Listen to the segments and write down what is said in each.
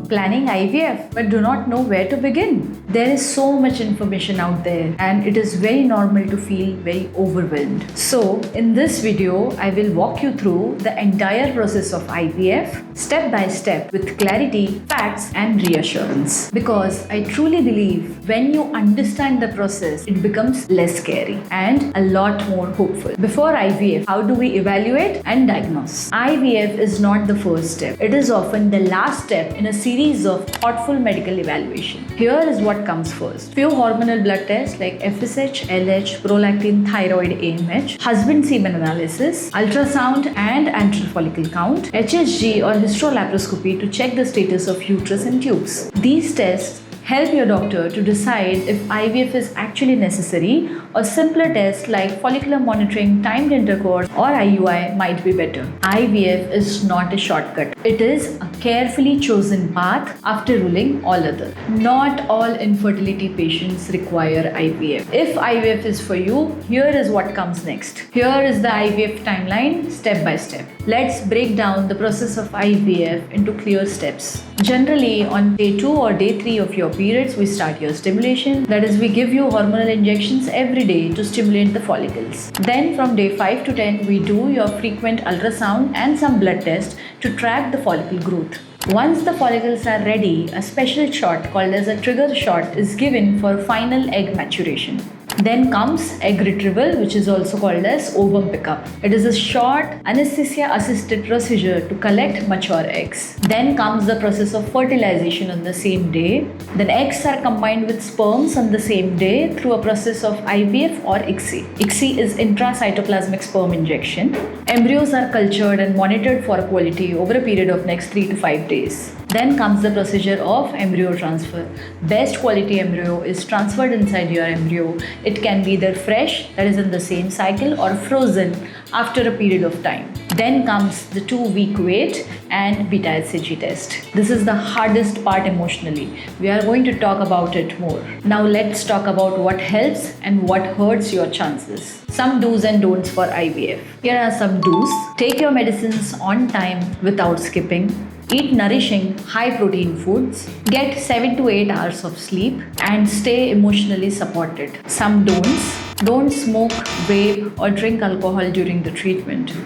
planning IVF but do not know where to begin? There is so much information out there and it is very normal to feel very overwhelmed. So, in this video, I will walk you through the entire process of IVF step by step with clarity, facts, and reassurance. Because I truly believe when you understand the process, it becomes less scary and a lot more hopeful. Before IVF, how do we evaluate and diagnose? IVF is not the first step. It is often the last step in a series of thoughtful medical evaluation. Here is what comes first. Few hormonal blood tests like FSH, LH, prolactin, thyroid, AMH, husband semen analysis, ultrasound and antral follicle count, HSG or hysterolaparoscopy to check the status of uterus and tubes. These tests help your doctor to decide if IVF is actually necessary, or simpler tests like follicular monitoring, timed intercourse, or IUI might be better. IVF is not a shortcut. It is a carefully chosen path after ruling all other. Not all infertility patients require IVF. If IVF is for you, here is what comes next. Here is the IVF timeline step by step. Let's break down the process of IVF into clear steps. Generally, on day 2 or day 3 of your periods, we start your stimulation. That is, we give you hormonal injections every day to stimulate the follicles. Then from day 5 to 10, we do your frequent ultrasound and some blood tests to track the follicle growth. Once the follicles are ready, a special shot called as a trigger shot is given for final egg maturation. Then comes egg retrieval, which is also called as ovum pickup. It is a short anesthesia-assisted procedure to collect mature eggs. Then comes the process of fertilization on the same day. Then eggs are combined with sperms on the same day through a process of IVF or ICSI. ICSI is intracytoplasmic sperm injection. Embryos are cultured and monitored for quality over a period of next 3 to 5 days. Then comes the procedure of embryo transfer. Best quality embryo is transferred inside your embryo. It can be either fresh, that is in the same cycle, or frozen after a period of time. Then comes the 2-week wait and beta HCG test. This is the hardest part emotionally. We are going to talk about it more. Now let's talk about what helps and what hurts your chances. Some do's and don'ts for IVF. Here are some do's. Take your medicines on time without skipping. Eat nourishing, high-protein foods, get 7 to 8 hours of sleep, and stay emotionally supported. Some don'ts. Don't smoke, vape, or drink alcohol during the treatment.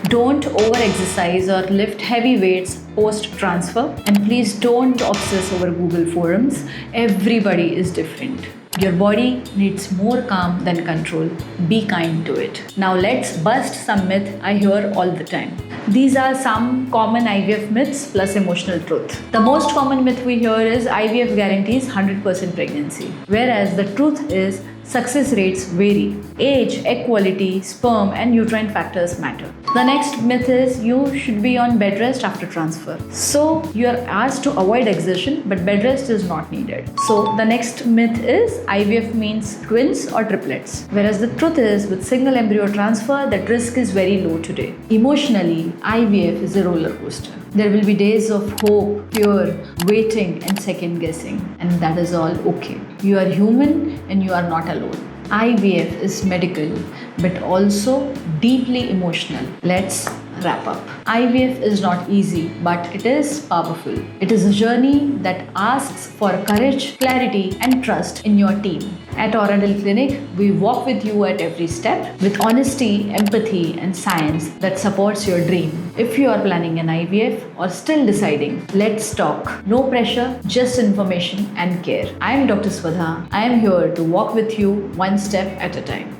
Don't over-exercise or lift heavy weights post-transfer. And please don't obsess over Google forums. Everybody is different. Your body needs more calm than control. Be kind to it. Now let's bust some myth I hear all the time. These are some common IVF myths plus emotional truth. The most common myth we hear is IVF guarantees 100% pregnancy. Whereas the truth is success rates vary. Age, egg quality, sperm and uterine factors matter. The next myth is you should be on bed rest after transfer. So you are asked to avoid exertion, but bed rest is not needed. So the next myth is IVF means twins or triplets. Whereas the truth is with single embryo transfer, that risk is very low today. Emotionally, IVF is a roller coaster. There will be days of hope, fear, waiting and second guessing, and that is all okay. You are human and you are not alone. IVF is medical but also deeply emotional. Let's wrap up. IVF is not easy, but it is powerful. It is a journey that asks for courage, clarity, and trust in your team. At Auradel Clinic, we walk with you at every step with honesty, empathy, and science that supports your dream. If you are planning an IVF or still deciding, let's talk. No pressure, just information and care. I am Dr. Swadha. I am here to walk with you one step at a time.